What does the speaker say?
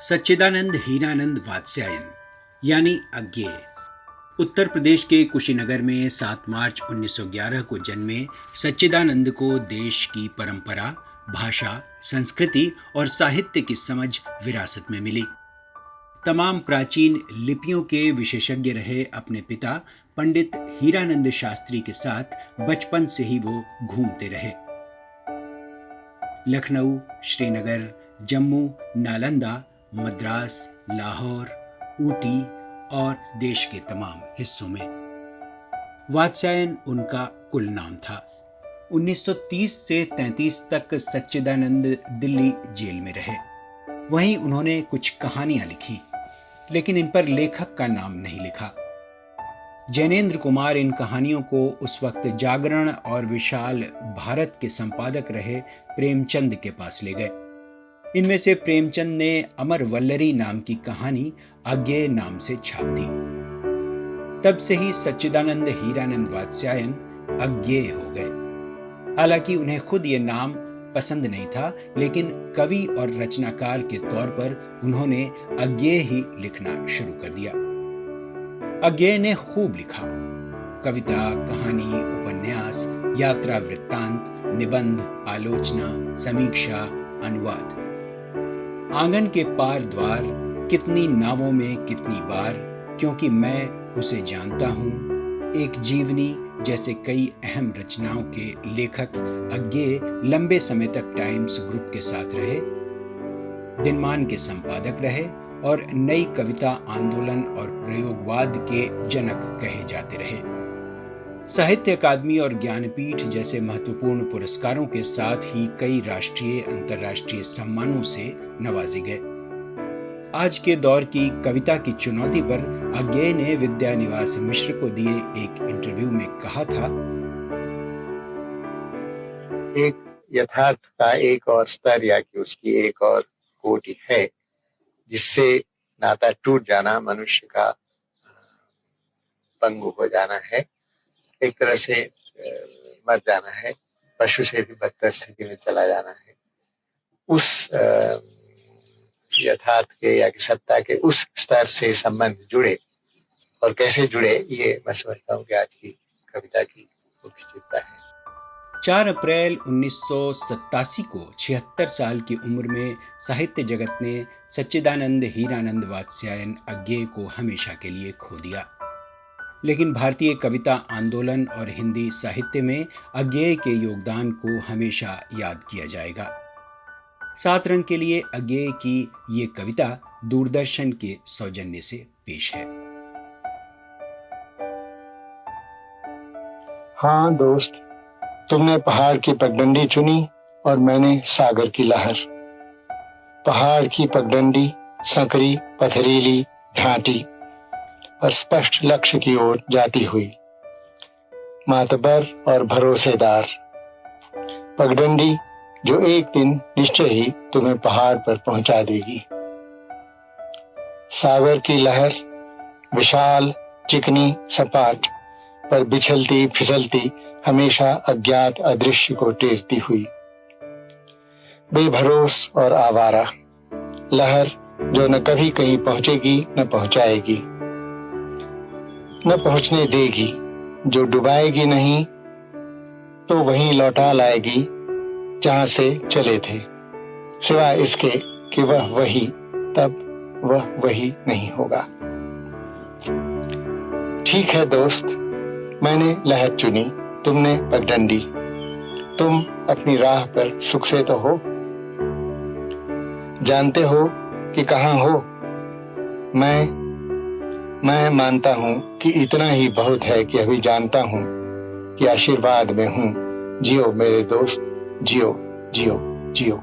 सच्चिदानंद हीरानंद वात्स्यायन यानी अज्ञेय उत्तर प्रदेश के कुशीनगर में 7 मार्च 1911 को जन्मे सच्चिदानंद को देश की परंपरा, भाषा, संस्कृति और साहित्य की समझ विरासत में मिली। तमाम प्राचीन लिपियों के विशेषज्ञ रहे अपने पिता पंडित हीरानंद शास्त्री के साथ बचपन से ही वो घूमते रहे। लखनऊ, श्रीनगर, जम्मू, नालंदा, मद्रास, लाहौर, ऊटी और देश के तमाम हिस्सों में। वात्स्यायन उनका कुल नाम था। 1930 से 33 तक सच्चिदानंद दिल्ली जेल में रहे। वहीं उन्होंने कुछ कहानियां लिखी, लेकिन इन पर लेखक का नाम नहीं लिखा। जैनेन्द्र कुमार इन कहानियों को उस वक्त जागरण और विशाल भारत के संपादक रहे प्रेमचंद के पास ले गए। इनमें से प्रेमचंद ने अमर वल्लरी नाम की कहानी अज्ञेय नाम से छाप दी। तब से ही सच्चिदानंद हीरानंद वात्स्यायन अज्ञेय हो गए। हालांकि उन्हें खुद ये नाम पसंद नहीं था, लेकिन कवि और रचनाकार के तौर पर उन्होंने अज्ञेय ही लिखना शुरू कर दिया। अज्ञेय ने खूब लिखा। कविता, कहानी, उपन्यास, यात्रा वृत्तांत, निबंध, आलोचना, समीक्षा, अनुवाद। आंगन के पार द्वार, कितनी नावों में कितनी बार, क्योंकि मैं उसे जानता हूँ, एक जीवनी जैसे कई अहम रचनाओं के लेखक अज्ञेय लंबे समय तक टाइम्स ग्रुप के साथ रहे, दिनमान के संपादक रहे और नई कविता आंदोलन और प्रयोगवाद के जनक कहे जाते रहे। साहित्य अकादमी और ज्ञानपीठ जैसे महत्वपूर्ण पुरस्कारों के साथ ही कई राष्ट्रीय अंतर्राष्ट्रीय सम्मानों से नवाजे गए। आज के दौर की कविता की चुनौती पर अज्ञेय ने विद्यानिवास मिश्र को दिए एक इंटरव्यू में कहा था, एक यथार्थ का एक और स्तर या कि उसकी एक और कोटि है जिससे नाता टूट जाना मनुष्य का पंगु हो जाना है, एक तरह से मर जाना है, पशु से भी बदतर स्थिति में चला जाना है। उस यथार्थ के या कि सत्ता के उस स्तर से संबंध जुड़े और कैसे जुड़े, ये मैं समझता हूँ कि आज की कविता की मुख्य चिंता है। 4 अप्रैल 1987 को 76 साल की उम्र में साहित्य जगत ने सच्चिदानंद हीरानंद वात्स्यायन अज्ञेय को हमेशा के लिए खो दिया। लेकिन भारतीय कविता आंदोलन और हिंदी साहित्य में अज्ञेय के योगदान को हमेशा याद किया जाएगा। 7 रंग के लिए अज्ञेय की ये कविता दूरदर्शन के सौजन्य से पेश है। हाँ दोस्त, तुमने पहाड़ की पगडंडी चुनी और मैंने सागर की लहर। पहाड़ की पगडंडी संकरी, पथरीली, ढांटी और स्पष्ट लक्ष्य की ओर जाती हुई, मातबर और भरोसेदार पगडंडी जो एक दिन निश्चय ही तुम्हें पहाड़ पर पहुंचा देगी। सागर की लहर विशाल, चिकनी, सपाट पर बिछलती फिसलती, हमेशा अज्ञात अदृश्य को टेरती हुई, बेभरोस और आवारा लहर जो न कभी कहीं पहुंचेगी न पहुंचाएगी, न पहुंचने देगी, जो डुबाएगी नहीं तो वहीं लौटा लाएगी जहां से चले थे, सिवाय इसके कि वह वही तब वह वही नहीं होगा। ठीक है दोस्त, मैंने लहर चुनी, तुमने पगडंडी। तुम अपनी राह पर सुख से तो हो, जानते हो कि कहाँ हो। मैं मानता हूं कि इतना ही बहुत है कि अभी जानता हूं कि आशीर्वाद में हूं। जियो मेरे दोस्त, जियो जियो जियो।